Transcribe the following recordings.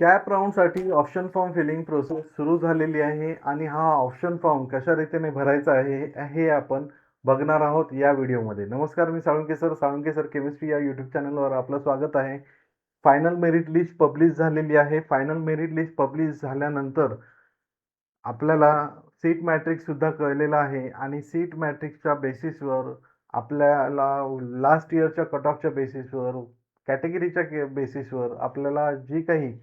Cap राऊंडसाठी option form filling process सुरू झालेली आहे आणि हा ऑप्शन फॉर्म कशा रीतीने भरायचा आहे हे आपण बघणार आहोत या व्हिडिओमध्ये. नमस्कार, मी साळुंके सर केमिस्ट्री या यूट्यूब चॅनलवर आपलं स्वागत आहे. फायनल मेरिट लिस्ट पब्लिश झालेली आहे. फायनल मेरिट लिस्ट पब्लिश झाल्यानंतर आपल्याला सीट मॅट्रिक्स सुद्धा कळलेला आहे आणि सीट मॅट्रिक्सच्या बेसिसवर आपल्याला लास्ट इयरच्या कट ऑफच्या बेसिसवर, कॅटेगरीच्या बेसिसवर आपल्याला जी काही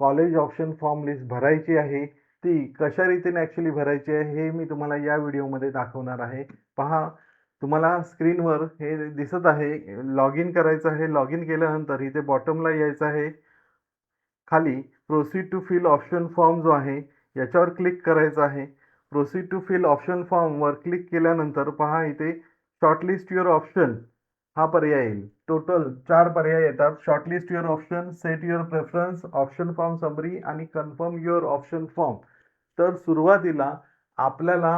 कॉलेज ऑप्शन फॉर्म लिस्ट भरायची आहे ती कशा रीतीने ॲक्च्युली भरायची आहे हे मी तुम्हाला या व्हिडिओमध्ये दाखवणार आहे. पहा, तुम्हाला स्क्रीनवर हे दिसत आहे. लॉग इन करायचं आहे. लॉग इन केल्यानंतर इथे बॉटमला यायचं आहे. खाली proceed to fill option form जो आहे याच्यावर क्लिक करायचं आहे. प्रोसीड टू फिल ऑप्शन फॉर्मवर क्लिक केल्यानंतर पहा, इथे शॉर्टलिस्ट युअर ऑप्शन हा पर्याय येईल. टोटल 4 पर्याय येतात. Shortlist your option, set your preference, option form summary आणि कन्फर्म युअर ऑप्शन फॉर्म. तर सुरुवातीला आपल्याला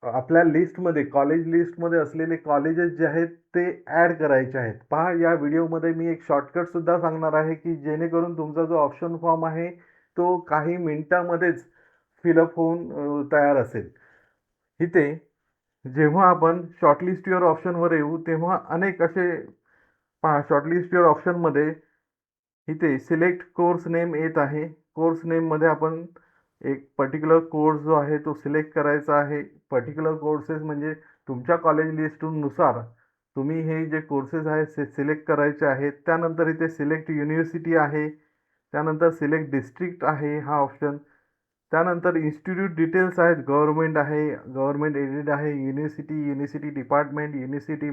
आपल्या लिस्टमध्ये, कॉलेज लिस्टमध्ये असलेले कॉलेजेस जे आहेत ते ॲड करायचे आहेत. पहा, या व्हिडिओमध्ये मी एक शॉर्टकट सुद्धा सांगणार आहे की जेणेकरून तुमचा जो ऑप्शन फॉर्म आहे तो काही मिनिटामध्येच फिलअप होऊन तयार असेल. इथे जेव्हा आपण शॉर्टलिस्ट युअर ऑप्शनवर येऊ तेव्हा अनेक असे, पहा, शॉर्टलिस्ट युअर ऑप्शनमध्ये इथे सिलेक्ट कोर्स नेम येत आहे. कोर्स नेममध्ये आपण एक पर्टिक्युलर कोर्स जो आहे तो सिलेक्ट करायचा आहे. पर्टिक्युलर कोर्सेस म्हणजे तुमच्या कॉलेज लिस्टनुसार तुम्ही हे जे कोर्सेस आहेत ते सिलेक्ट करायचे आहेत. त्यानंतर इथे सिलेक्ट युनिव्हर्सिटी आहे. त्यानंतर सिलेक्ट डिस्ट्रिक्ट आहे हा ऑप्शन. त्यानंतर इन्स्टिट्यूट डिटेल्स आहेत. गव्हर्नमेंट आहे, गव्हर्नमेंट एडेड आहे, university department, university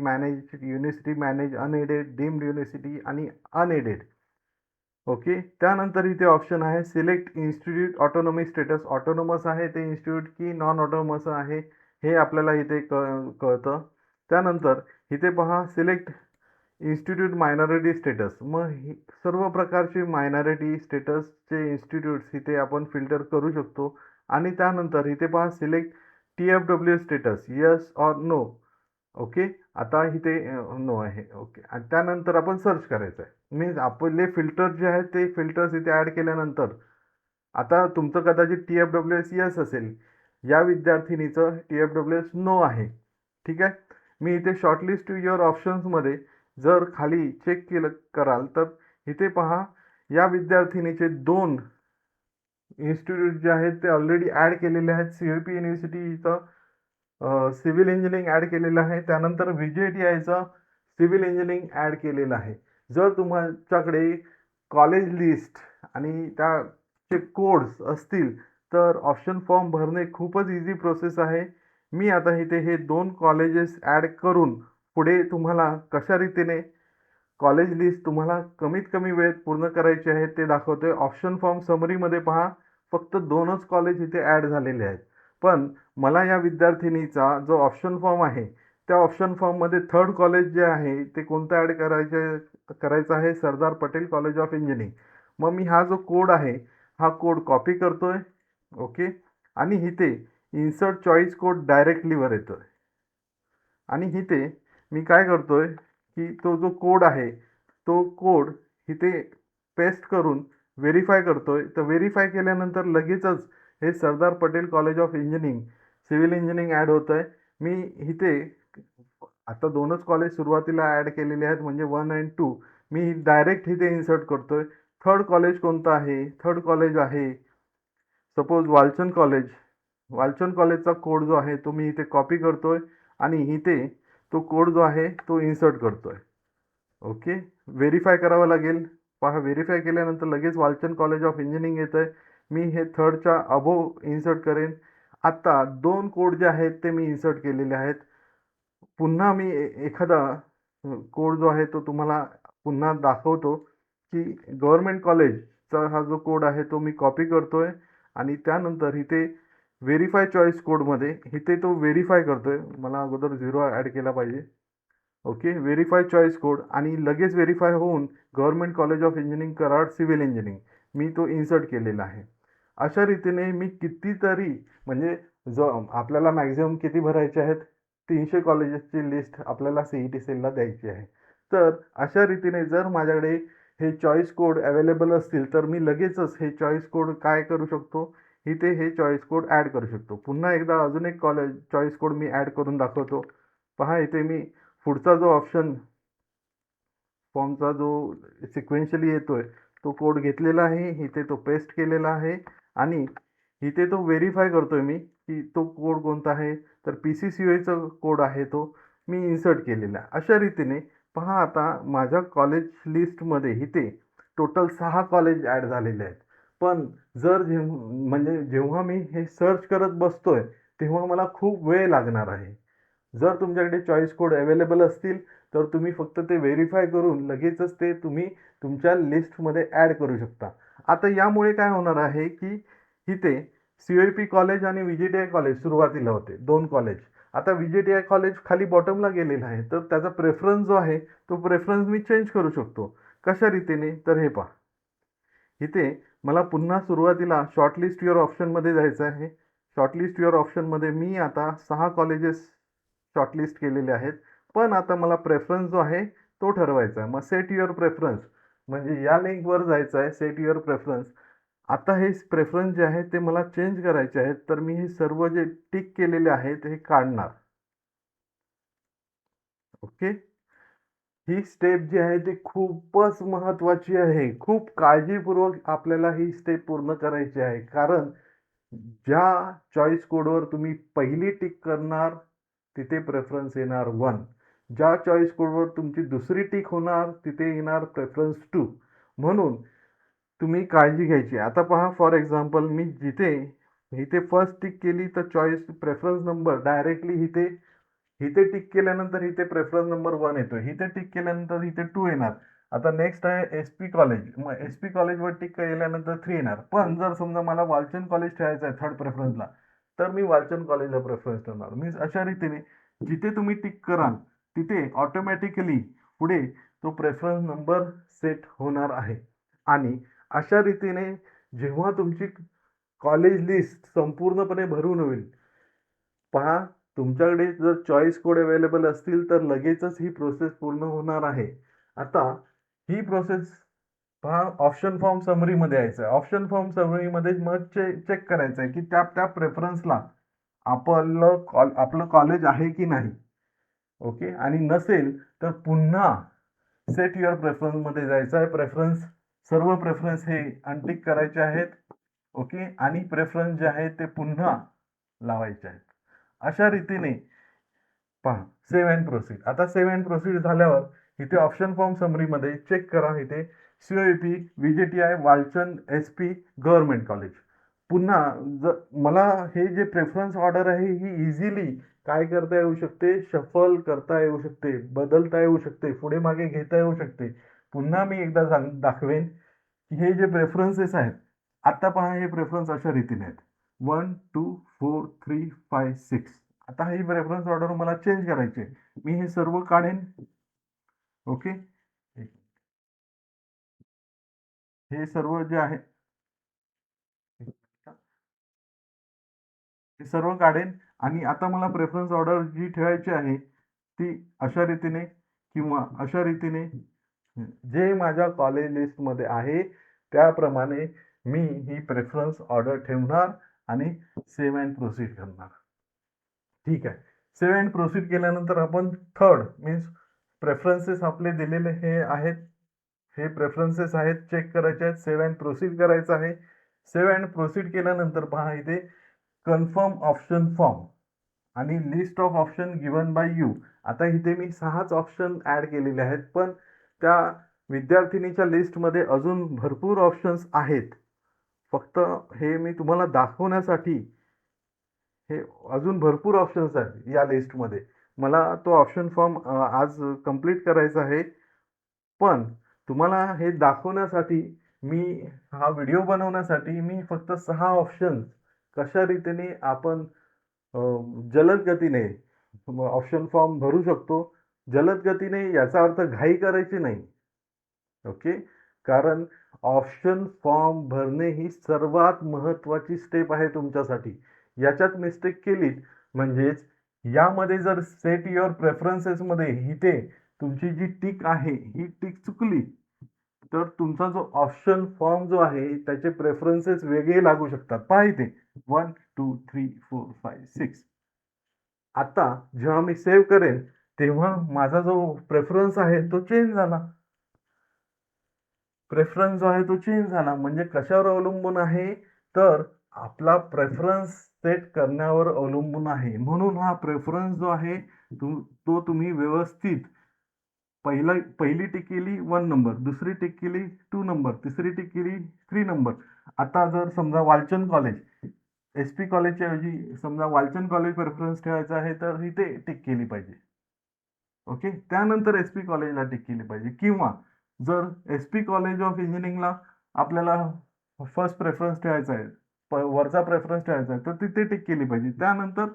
manage, unaided, deemed university आणि अनएडेड. ओके. त्यानंतर इथे ऑप्शन आहे select institute autonomy status. Autonomous आहे ते इन्स्टिट्यूट की नॉन ऑटोनॉमस आहे हे आपल्याला इथे कळतं. त्यानंतर इथे पहा सिलेक्ट इन्स्टिट्यूट मायनॉरिटी स्टेटस. मग सर्व प्रकारचे मायनॉरिटी स्टेटसचे इन्स्टिट्यूट्स इथे आपण फिल्टर करू शकतो. आणि त्यानंतर इथे पहा select TFW status, yes or no. Okay. आता इथे नो आहे. ओके. आणि त्यानंतर आपण सर्च करायचं आहे. मीन्स आपले फिल्टर जे आहेत ते फिल्टर्स इथे ॲड केल्यानंतर आता तुमचं कदाचित TFWS येस असेल, या विद्यार्थिनीचं TFWS नो आहे. ठीक आहे. मी इथे शॉर्टलिस्ट युअर ऑप्शन्समध्ये जर खाली चेक कराल तर इथे पहा, या विद्यार्थिनीचे 2 इन्स्टिट्यूट जे आहेत ते ऑलरेडी ॲड केलेले आहेत. CUP युनिव्हर्सिटीचं सिव्हिल इंजिनिअरिंग ॲड केलेलं आहे. त्यानंतर VJTIचं सिव्हिल इंजिनिअरिंग ॲड केलेलं आहे. जर तुमच्याकडे कॉलेज लिस्ट आणि त्याचे कोड्स असतील तर ऑप्शन फॉर्म भरणे खूपच इझी प्रोसेस आहे. मी आता इथे हे 2 कॉलेजेस ॲड करून पुढे तुम्हाला कशा रीतीने कॉलेज लिस्ट तुम्हाला कमीत कमी वेळेत पूर्ण करायची आहे ते दाखवतोय. ऑप्शन फॉर्म समरीमध्ये पहा, फक्त 2च कॉलेज इथे ॲड झालेले आहेत. पण मला या विद्यार्थिनीचा जो ऑप्शन फॉर्म आहे त्या ऑप्शन फॉर्ममध्ये 3rd कॉलेज जे आहे ते कोणतं ॲड करायचं आहे, सरदार पटेल कॉलेज ऑफ इंजिनिअरिंग. मग मी हा जो कोड आहे हा कोड कॉपी करतोय. ओके. आणि इथे इन्सर्ट चॉईस कोड डायरेक्टलीवर येतोय. आणि इथे मी काय करतोय की तो जो कोड आहे तो कोड इथे पेस्ट करून व्हेरीफाय करतोय. तर व्हेरीफाय केल्यानंतर लगेचच हे Sardar Patel college of engineering civil engineering add होतं आहे. मी इथे आता 2च कॉलेज सुरुवातीला ॲड केलेले आहेत म्हणजे 1 आणि 2. मी डायरेक्ट इथे इन्सर्ट करतोय. 3rd कॉलेज कोणतं आहे? 3rd कॉलेज आहे सपोज वालचंद कॉलेज. वालचंद कॉलेजचा कोड जो आहे तो मी इथे कॉपी करतोय आणि इथे तो कोड जो आहे तो इन्सर्ट करतोय. ओके. व्हेरीफाय करावं लागेल. पहा, व्हेरीफाय केल्यानंतर लगेच वालचंद कॉलेज ऑफ इंजिनिअरिंग येतं आहे. मी हे 3rdच्या अबोव इन्सर्ट करेन. आता 2 कोड जे आहेत ते मी इन्सर्ट केलेले आहेत. पुन्हा मी एखादा कोड जो आहे तो तुम्हाला पुन्हा दाखवतो की गव्हर्नमेंट कॉलेजचा हा जो कोड आहे तो मी कॉपी करतोय आणि त्यानंतर इथे व्हेरीफाय चॉईस कोडमध्ये इथे तो व्हेरीफाय करतोय. मला अगोदर 0 ॲड केला पाहिजे. ओके. व्हेरीफाय चॉईस कोड आणि लगेच व्हेरीफाय होऊन government college of engineering Karad civil engineering मी तो इन्सर्ट केलेला आहे. अशा रीतीने मी कितीतरी, म्हणजे जो आपल्याला मॅक्झिमम किती भरायचे आहेत, 300 कॉलेजेसची लिस्ट आपल्याला CET सेलला द्यायची आहे. तर अशा रीतीने जर माझ्याकडे हे चॉईस कोड अवेलेबल असतील तर मी लगेचच हे चॉईस कोड काय करू शकतो, इथे हे चॉईस कोड ॲड करू शकतो. पुन्हा एकदा अजून एक चॉईस कोड मी ॲड करून दाखवतो. पहा इथे मी पुढचा जो ऑप्शन फॉर्मचा जो सिक्वेन्शियली येतोय तो कोड घेतलेला आहे, इथे तो पेस्ट केलेला आहे आणि इथे तो व्हेरीफाय करतोय मी की तो कोड कोणता आहे, तर PCCOA कोड आहे तो मी इन्सर्ट केलेला. अशा रीतीने पहा आता माझ्या कॉलेज लिस्टमध्ये इथे टोटल 6 कॉलेज ॲड झालेले आहेत. पण जर म्हणजे जेव्हा मी हे सर्च करत बसतोय तेव्हा मला खूप वेळ लागणार आहे. जर तुमच्याकडे चॉईस कोड अवेलेबल असतील तर तुम्ही फक्त ते व्हेरीफाय करून लगेचच ते तुम्ही तुमच्या लिस्टमध्ये ॲड करू शकता. आता यामुळे काय होणार आहे की इथे COAP कॉलेज आणि VJTI कॉलेज सुरुवातीला होते, 2 कॉलेज. आता VJTI कॉलेज खाली बॉटमला गेलेलं आहे, तर त्याचा प्रेफरन्स जो आहे तो प्रेफरन्स मी चेंज करू शकतो. कशा रीतीने, तर हे पहा इथे मला पुन्हा सुरुवातीला शॉर्टलिस्ट युअर ऑप्शनमध्ये जायचं आहे. शॉर्टलिस्ट युअर ऑप्शनमध्ये मी आता 6 कॉलेजेस शॉर्टलिस्ट केलेले आहेत. पण आता मला प्रेफरन्स जो आहे तो ठरवायचा आहे. मग सेट युअर प्रेफरन्स म्हणजे या लिंकवर जायचं आहे, सेट युअर प्रेफरन्स. आता हे प्रेफरन्स जे आहे ते मला चेंज करायचे आहेत, तर मी हे सर्व जे टिक केलेले आहेत हे काढणार. ओके. ही स्टेप जी आहे ती खूपच महत्त्वाची आहे. खूप काळजीपूर्वक आपल्याला ही स्टेप पूर्ण करायची आहे. कारण ज्या चॉईस कोडवर तुम्ही पहिली टिक करणार तिथे प्रेफरन्स येणार 1. ज्या चॉईस कोडवर तुमची दुसरी टिक होणार तिथे येणार प्रेफरन्स 2. म्हणून तुम्ही काळजी घ्यायची. आता पहा फॉर एक्झाम्पल मी इथे फर्स्ट टिक केली तर चॉईस प्रेफरन्स नंबर डायरेक्टली इथे टिक केल्यानंतर इथे प्रेफरन्स नंबर 1 येतो. इथे टिक केल्यानंतर इथे 2 येणार. आता नेक्स्ट आहे SP कॉलेज. मग SP कॉलेजवर टिक केल्यानंतर 3 येणार. पण जर समजा मला वालचंद कॉलेज ठेवायचं आहे थर्ड प्रेफरन्सला, तर मी वालचंद कॉलेजला प्रेफरन्स ठेवणार. मीन्स अशा रीतीने जिथे तुम्ही टिक कराल तिथे ऑटोमॅटिकली पुढे तो प्रेफरन्स नंबर सेट होणार आहे. आणि अशा रीतीने जेव्हा तुमची कॉलेज लिस्ट संपूर्णपणे भरून होईल, पहा तुमच्याकडे जर चॉईस कोड अवेलेबल असतील तर लगेचच ही प्रोसेस पूर्ण होणार आहे. आता ही प्रोसेस पहा ऑप्शन फॉर्म समरीमध्ये यायचं आहे. ऑप्शन फॉर्म समरीमध्ये मग चेक करायचं आहे की त्या त्या प्रेफरन्सला आपलं कॉलेज आहे की नाही. ओके. आणि नसेल तर पुन्हा सेट युअर प्रेफरन्समध्ये जायचं आहे. सर्व प्रेफरन्स हे अनटिक करायचे आहेत. ओके. आणि प्रेफरन्स जे आहे ते पुन्हा लावायचे आहेत. अशा रीतीने पहा सेव्ह अँड प्रोसीड. आता सेव्ह अँड प्रोसीड झाल्यावर इथे ऑप्शन फॉर्म समरीमध्ये चेक करा. इथे COAP VJTI Walchand SP government college. पुन्हा जर मला हे जे प्रेफरन्स ऑर्डर आहे ही इझिली काय करता येऊ शकते, शफल करता येऊ शकते, बदलता येऊ शकते, पुढे मागे घेता येऊ शकते. पुन्हा मी एकदा दाखवेन की हे जे प्रेफरन्सेस आहेत, आता पहा हे प्रेफरन्स अशा रीतीने आहेत 1 2 4 3 5 6. आता ही प्रेफरन्स ऑर्डर मला चेंज करायची आहे. मी हे सर्व काढेन. ओके. हे सर्व जे आहे हे सर्व काढेन आणि आता मला प्रेफरन्स ऑर्डर जी ठेवायची आहे ती अशा रीतीने किंवा अशा रीतीने जे माझ्या कॉलेज लिस्टमध्ये आहे त्याप्रमाणे मी ही प्रेफरन्स ऑर्डर ठेवणार आणि सेव्ह अँड प्रोसीड करणार. ठीक आहे. सेव्ह अँड प्रोसीड केल्यानंतर आपण थर्ड मीन्स प्रेफरन्सेस आपले दिलेले हे आहेत. हे प्रेफरन्सेस आहेत, चेक करायचे आहेत. सेव्ह अँड प्रोसीड करायचं आहे. सेव्ह अँड प्रोसीड केल्यानंतर पहा इथे कन्फर्म ऑप्शन फॉर्म आणि list of option given by you. आता इथे मी 6च ऑप्शन ॲड केलेले आहेत, पण त्या विद्यार्थिनीच्या लिस्टमध्ये अजून भरपूर ऑप्शन्स आहेत. फक्त हे मी तुम्हाला दाखवण्यासाठी हे अजून भरपूर ऑप्शन्स आहेत या लिस्टमध्ये. मला तो ऑप्शन फॉर्म आज कंप्लीट करायचा आहे. पण तुम्हाला हे दाखवण्यासाठी मी हा व्हिडिओ बनवण्यासाठी मी फक्त 6 ऑप्शन्स कशा रीतीने आपण जलद गतीने ऑप्शन फॉर्म भरू शकतो. जलद गतीने याचा अर्थ घाई करायची नाही. ओके. कारण ऑप्शन फॉर्म भरणे ही सर्वात महत्त्वाची स्टेप आहे तुमच्यासाठी. याच्यात मिस्टेक केली म्हणजेच यामध्ये जर सेट युअर प्रेफरन्सेसमध्ये इथे तुमची जी टिक आहे ही टिक चुकली तर तुमचा जो ऑप्शन फॉर्म जो आहे त्याचे प्रेफरन्सेस वेगळे लागू शकतात. पहा इथे 1, 2, 3, 4, 5, 6. आता जेव्हा मी सेव्ह करेन तेव्हा माझा जो प्रेफरन्स आहे तो चेंज झाला. प्रेफरन्स जो आहे तो चेंज झाला. म्हणजे कशावर अवलंबून आहे? तर आपला प्रेफरन्स सेट करण्यावर अवलंबून आहे. म्हणून हा प्रेफरन्स जो आहे तो तुम्ही व्यवस्थित पहिली टिक केली 1 नंबर, दुसरी टिक केली 2 नंबर, तिसरी टिक केली 3 नंबर. आता जर समजा वालचंद कॉलेज, एस-पी कॉलेजच्या ऐवजी समजा वालचंद कॉलेज प्रेफरन्स ठेवायचा आहे, तर इथे टिक केली पाहिजे. ओके. त्यानंतर एस-पी कॉलेजला टिक केली पाहिजे. किंवा जर एस-पी कॉलेज ऑफ इंजिनिअरिंगला आपल्याला फर्स्ट प्रेफरन्स ठेवायचा आहे, वरचा प्रेफरन्स ठेवायचा आहे, तर तिथे टिक केली पाहिजे. त्यानंतर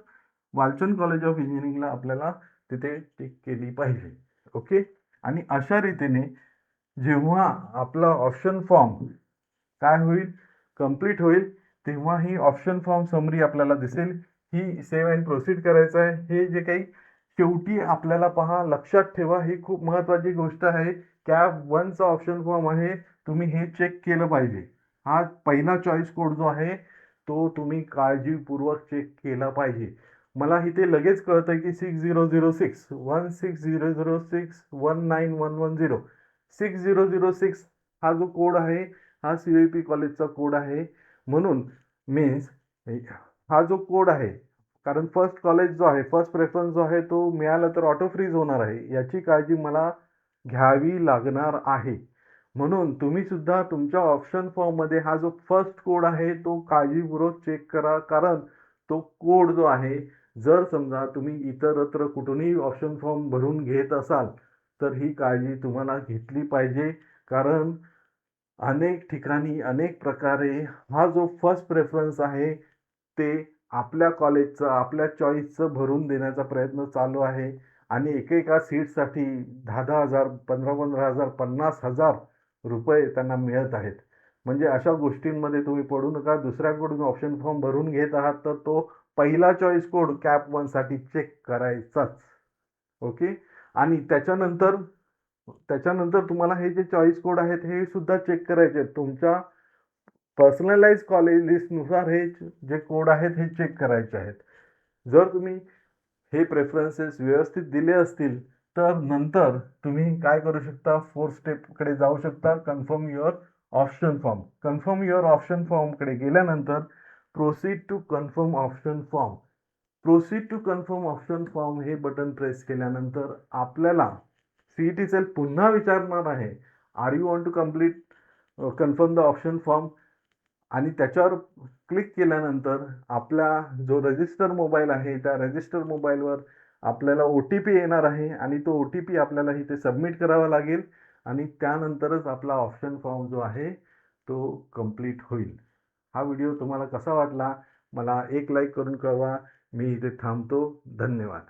वालचंद कॉलेज ऑफ इंजिनिअरिंगला आपल्याला तिथे टिक केली पाहिजे. ओके. आणि अशा रीतीने जेव्हा आपला ऑप्शन फॉर्म काय होईल, कंप्लीट होईल, तेव्हा ही ऑप्शन फॉर्म समरी आपल्याला दिसेल. ही सेव्ह अँड प्रोसीड करायचं आहे. हे जे काही शेवटी आपल्याला पहा, लक्षात ठेवा, ही खूप महत्वाची गोष्ट आहे. कॅप 1 चा ऑप्शन फॉर्म आहे, तुम्ही हे चेक केलं पाहिजे. हा पहिला चॉईस कोड जो आहे तो तुम्ही काळजीपूर्वक चेक केला पाहिजे. मला इथे लगेच कळतंय की 6006 1600619110 6006 हा जो कोड आहे हा CIP कॉलेजचा कोड आहे. म्हणून मीन्स हा जो कोड आहे, कारण फर्स्ट कॉलेज जो आहे, फर्स्ट प्रेफरन्स जो आहे तो मिळाला तर ऑटो फ्रीज होणार आहे, याची काळजी मला घ्यावी लागणार आहे. म्हणून तुम्ही सुद्धा तुमच्या ऑप्शन फॉर्म मध्ये हा जो फर्स्ट कोड आहे तो काळजीपूर्वक चेक करा. कारण तो कोड जो आहे, जर समजा तुम्ही इतरत्र कुठूनही ऑप्शन फॉर्म भरून घेत असाल तर ही काळजी तुम्हाला घेतली पाहिजे. कारण अनेक ठिकाणी अनेक प्रकारे हा जो फर्स्ट प्रेफरन्स आहे ते आपल्या कॉलेजचं, आपल्या चॉईसचं भरून देण्याचा प्रयत्न चालू आहे. आणि एकेका सीटसाठी 10,000, 15,000, 50,000 रुपये त्यांना मिळत आहेत. म्हणजे अशा गोष्टींमध्ये तुम्ही पडू नका. दुसऱ्याकडून ऑप्शन फॉर्म भरून घेत आहात तर तो पहिला चॉईस कोड कॅप 1 साठी चेक करायचाच. ओके. आणि त्याच्यानंतर तुम्हाला हे जे चॉईस कोड आहेत हे सुद्धा चेक करायचे आहेत. तुमच्या पर्सनलाइज कॉलेज लिस्टनुसार हे जे कोड आहेत हे चेक करायचे आहेत. जर तुम्ही हे प्रेफरन्सेस व्यवस्थित दिले असतील तर नंतर तुम्ही काय करू शकता, 4 स्टेपकडे जाऊ शकता. Confirm your option form. Confirm your option फॉर्मकडे गेल्यानंतर proceed to confirm option form. Proceed to confirm option form हे बटन प्रेस केल्यानंतर आपल्याला सीईटी सेल पुन्हा विचारणार आहे, are you want to complete confirm the option form. आणि त्याच्यावर क्लिक केल्यानंतर आपला जो रजिस्टर मोबाईल आहे त्या रजिस्टर मोबाईलवर आपल्याला OTP येणार आहे आणि तो OTP आपल्याला इथे सबमिट करावा लागेल. आणि त्यानंतरच आपला ऑप्शन फॉर्म जो आहे तो कंप्लीट होईल. हा व्हिडिओ तुम्हाला कसा वाटला मला एक लाईक करून कळवा. मी इथे थांबतो. धन्यवाद.